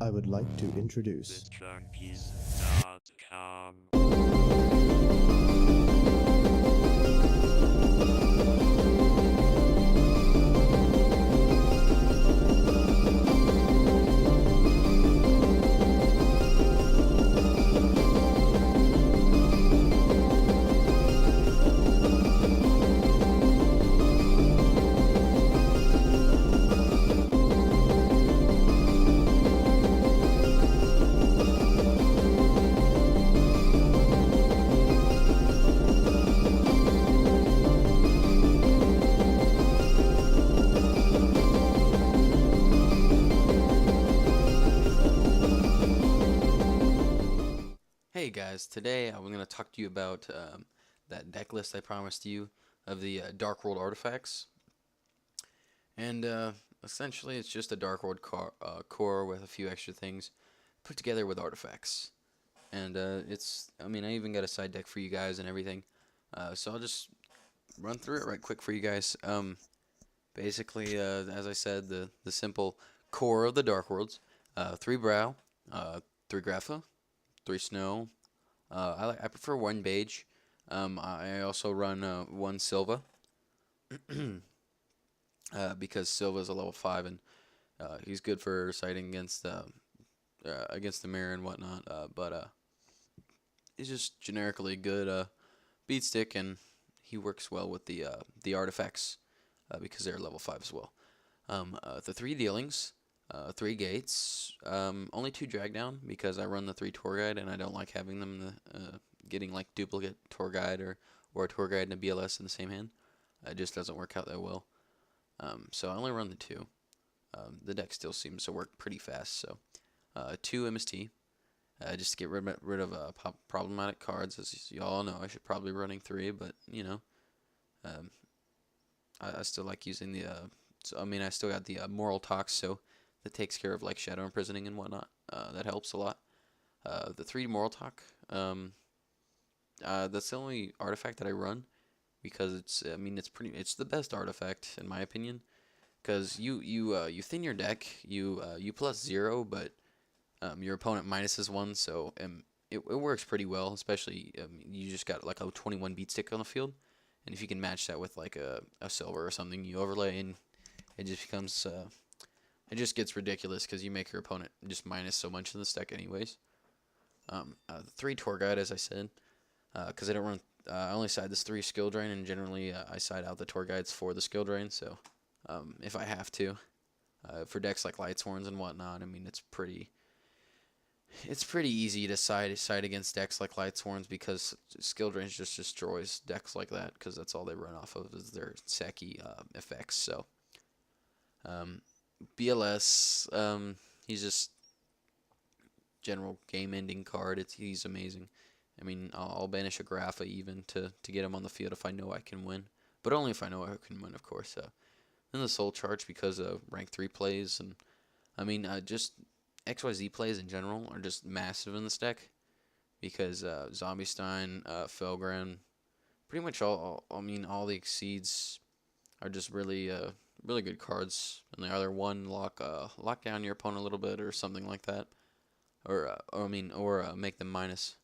I would like to introduce TheJunkies.com. Hey guys, today I'm going to talk to you about that deck list I promised you of the Darkworld artifacts. And essentially it's just a Darkworld core with a few extra things put together with artifacts. And I even got a side deck for you guys and everything. So I'll just run through it right quick for you guys. Basically, as I said, the simple core of the Darkworlds. 3 Brow, 3 Grapha, 3 Snow. I prefer 1 Beige. I also run 1 Silva because Silva's a level 5 and he's good for sighting against the mirror and whatnot. But he's just generically good beat stick, and he works well with the artifacts because they're level 5 as well. The 3 dealings. 3 gates, only 2 drag down because I run the 3 tour guide and I don't like having them getting like duplicate tour guide or a tour guide and a BLS in the same hand. It just doesn't work out that well. So I only run the 2. The deck still seems to work pretty fast. So 2 MST, just to get rid of problematic cards. As you all know, I should probably be running 3, but you know, I still like using the. I still got the moral tox, so that takes care of like shadow imprisoning and whatnot. That helps a lot. The 3 moral talk. That's the only artifact that I run because it's the best artifact in my opinion. Because you thin your deck, you plus 0, but your opponent minuses 1, so it works pretty well. Especially you just got like a 21 beat stick on the field, and if you can match that with like a silver or something, you overlay and it just becomes it just gets ridiculous because you make your opponent just minus so much in the deck anyways. The 3 tour guide, as I said, because I don't run. I only side this 3 skill drain, and generally I side out the tour guides for the skill drain. So if I have to, for decks like Lightsworns and whatnot, I mean it's pretty easy to side against decks like Lightsworns because skill drains just destroys decks like that because that's all they run off of is their Seki effects. So. BLS, he's just general game-ending card. He's amazing. I mean, I'll banish a Grapha even to get him on the field if I know I can win, but only if I know I can win, of course. Then the Soul Charge because of rank 3 plays, and I mean, just XYZ plays in general are just massive in this deck because Zombie Stein, Felgren, pretty much all the Exceeds are just really good cards, and they either one lock down your opponent a little bit or something like that, or make them minus.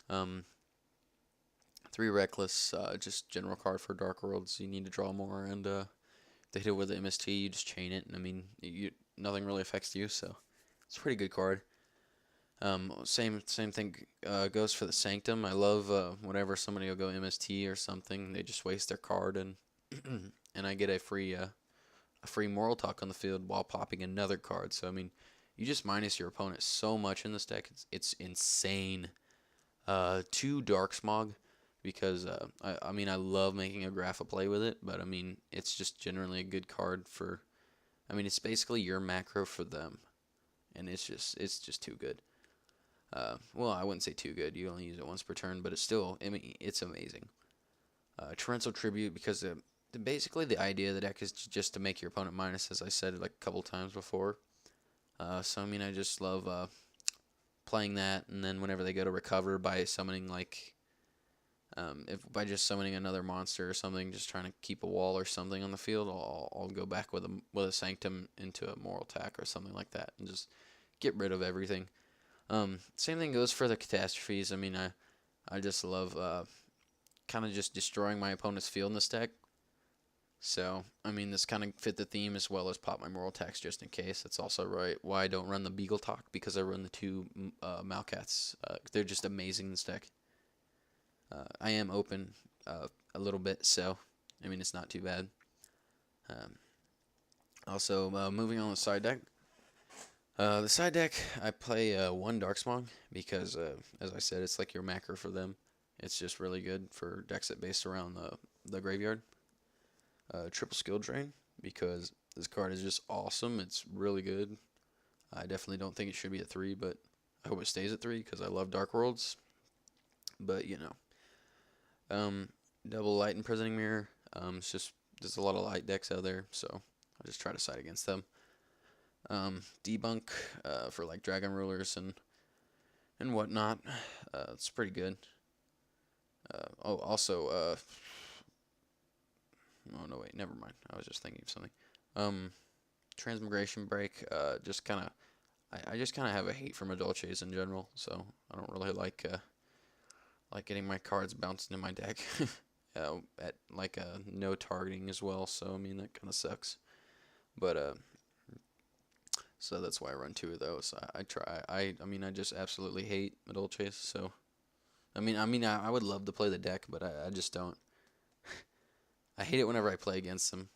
3 Reckless, just general card for Dark Worlds. You need to draw more, and they hit it with the MST. You just chain it, and I mean nothing really affects you, so it's a pretty good card. Same thing goes for the Sanctum. I love whenever somebody will go MST or something, they just waste their card and and I get a free moral talk on the field while popping another card. So I mean, you just minus your opponent so much in this deck. It's insane. 2 Dark Smog because I love making a Grapha play with it, but I mean it's just generally a good card for. I mean it's basically your macro for them, and it's just too good. Well, I wouldn't say too good. You only use it once per turn, but it's amazing. Torrential Tribute because basically the idea of the deck is just to make your opponent minus, as I said like a couple times before. So I mean I just love playing that, and then whenever they go to recover by summoning like if by just summoning another monster or something, just trying to keep a wall or something on the field, I'll go back with a Sanctum into a moral attack or something like that, and just get rid of everything. Same thing goes for the catastrophes. I mean, I just love kind of just destroying my opponent's field in this deck. So, I mean, this kind of fit the theme as well as pop my moral tax just in case. That's also right why I don't run the Beagle Talk, because I run the two Malcats. They're just amazing in this deck. I am open a little bit, so, I mean, it's not too bad. Also, moving on to the side deck. The side deck, I play one Darksmog because, as I said, it's like your macro for them. It's just really good for decks that base around the graveyard. Triple Skill Drain because this card is just awesome. It's really good. I definitely don't think it should be at 3, but I hope it stays at 3 because I love Darkworlds. But, you know. Double Light Imprisoning Mirror. It's just, there's a lot of light decks out there, so I just try to side against them. Debunk for like Dragon Rulers and whatnot. It's pretty good. Also, oh no, wait, never mind. I was just thinking of something. Transmigration Break. Just kind of, I just kind of have a hate for Madolches in general, so I don't really like getting my cards bounced into my deck at like no targeting as well. So I mean that kind of sucks. But so that's why I run 2 of those. I mean I just absolutely hate Madolches. So I mean I would love to play the deck, but I just don't. I hate it whenever I play against them.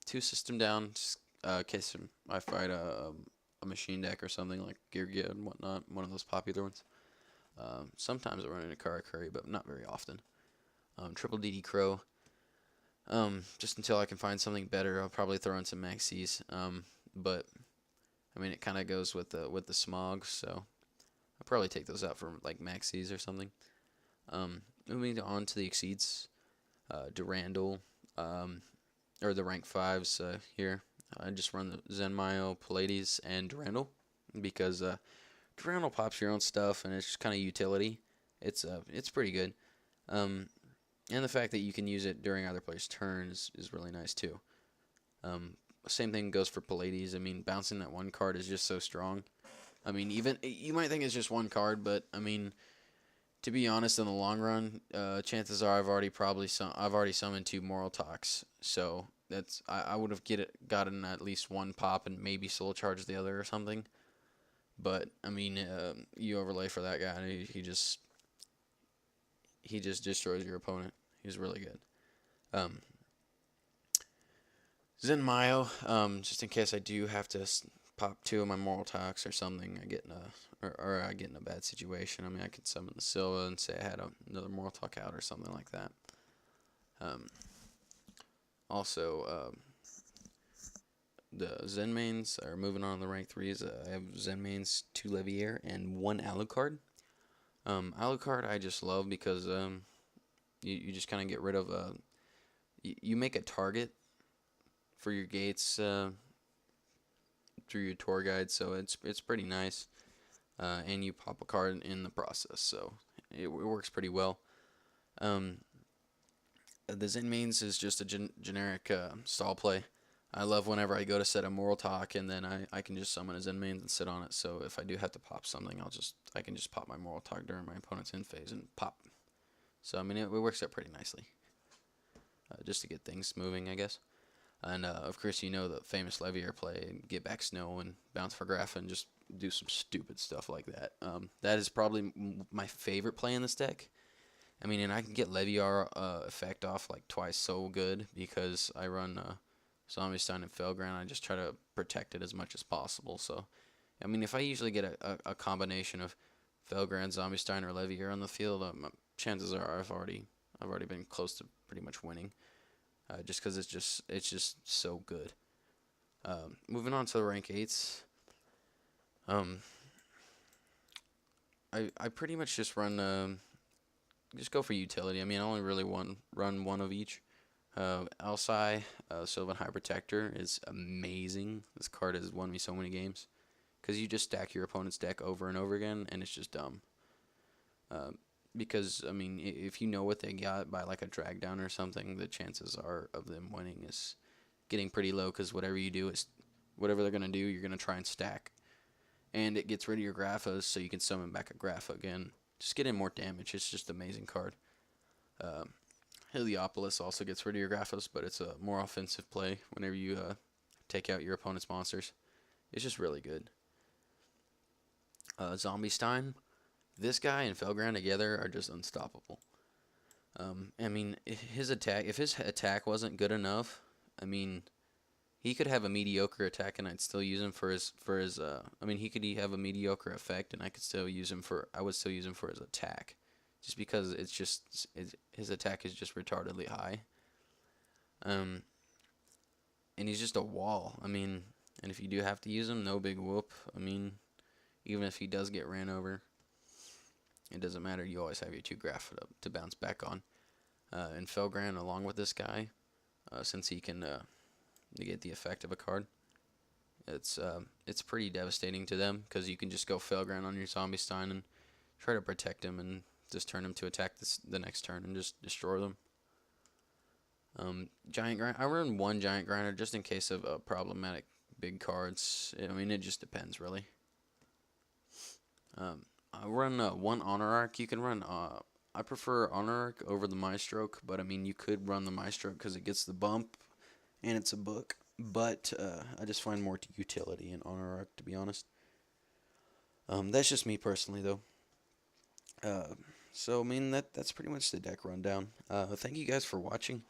2 system down, just in case I fight a machine deck or something like YuGiOh and whatnot, one of those popular ones. Sometimes I run into Kara Curry, but not very often. Triple DD Crow. Just until I can find something better, I'll probably throw in some Maxis. But I mean, it kind of goes with the Smog, so I'll probably take those out for like Maxis or something. Moving on to the Exceeds. Durandal, or the rank 5s here. I just run the Zenmaio, Pallades, and Durandal because Durandal pops your own stuff and it's just kind of utility. It's pretty good. And the fact that you can use it during other players' turns is really nice too. Same thing goes for Pallades. I mean, bouncing that one card is just so strong. I mean, even you might think it's just one card, but I mean, to be honest, in the long run, chances are I've already summoned 2 Moral Talks, so that's I would have gotten at least 1 pop and maybe Soul Charge the other or something. But I mean, you overlay for that guy, and he just destroys your opponent. He's really good. Zenmaio, just in case I do have to pop 2 of my Moral Talks or something, I get in I get in a bad situation. I mean, I could summon the Silva and say I had another Moral Talk out or something like that. Also, the Zen mains are moving on to the rank 3s. I have Zen mains, 2 Levier, and 1 Alucard. Alucard I just love because you just kind of get rid of you make a target for your gates through your tour guide, so it's pretty nice. And you pop a card in the process, so it works pretty well. The Zen mains is just a generic stall play. I love whenever I go to set a Moral Talk and then I can just summon a Zen mains and sit on it. So if I do have to pop something, I can just pop my Moral Talk during my opponent's end phase and pop. So I mean it works out pretty nicely. Just to get things moving, I guess. And of course, you know the famous Levier play, get back Snow and bounce for Graph and just do some stupid stuff like that. That is probably my favorite play in this deck. I mean, and I can get Levier effect off like twice so good because I run Zombie-Stein and Felground. I just try to protect it as much as possible. So, I mean, if I usually get a combination of Felground, Zombie-Stein, or Levier on the field, chances are I've already been close to pretty much winning. Just because it's just so good. Moving on to the rank 8s. I pretty much just run just go for utility. I mean, I only really run 1 of each. Alcai, Sylvan High Protector is amazing. This card has won me so many games because you just stack your opponent's deck over and over again, and it's just dumb. Because, I mean, if you know what they got by, like, a drag down or something, the chances are of them winning is getting pretty low because whatever you do is whatever they're gonna do, you're gonna try and stack. And it gets rid of your Graphas, so you can summon back a Grapha again. Just get in more damage. It's just an amazing card. Heliopolis also gets rid of your Graphas, but it's a more offensive play whenever you take out your opponent's monsters. It's just really good. Zombie Stein, this guy and Felground together are just unstoppable. I mean, if his attack wasn't good enough, I mean, he could have a mediocre attack and I'd still use him for his I mean, he could have a mediocre effect and I would still use him for his attack, just because his attack is just retardedly high. And he's just a wall. I mean, and if you do have to use him, no big whoop. I mean, even if he does get ran over, it doesn't matter. You always have your 2 Graph to bounce back on. And Felgran, along with this guy, since he can negate the effect of a card, it's pretty devastating to them, because you can just go Felgran on your Zombie Stein and try to protect him and just turn him to attack the next turn and just destroy them. Giant Grinder. I run 1 Giant Grinder just in case of problematic big cards. I mean, it just depends, really. I run 1 Honor Arc. You can run. I prefer Honor Arc over the Maestroke, but I mean, you could run the Maestroke because it gets the bump and it's a book. But I just find more utility in Honor Arc, to be honest. That's just me personally, though. So I mean, that's pretty much the deck rundown. Thank you guys for watching.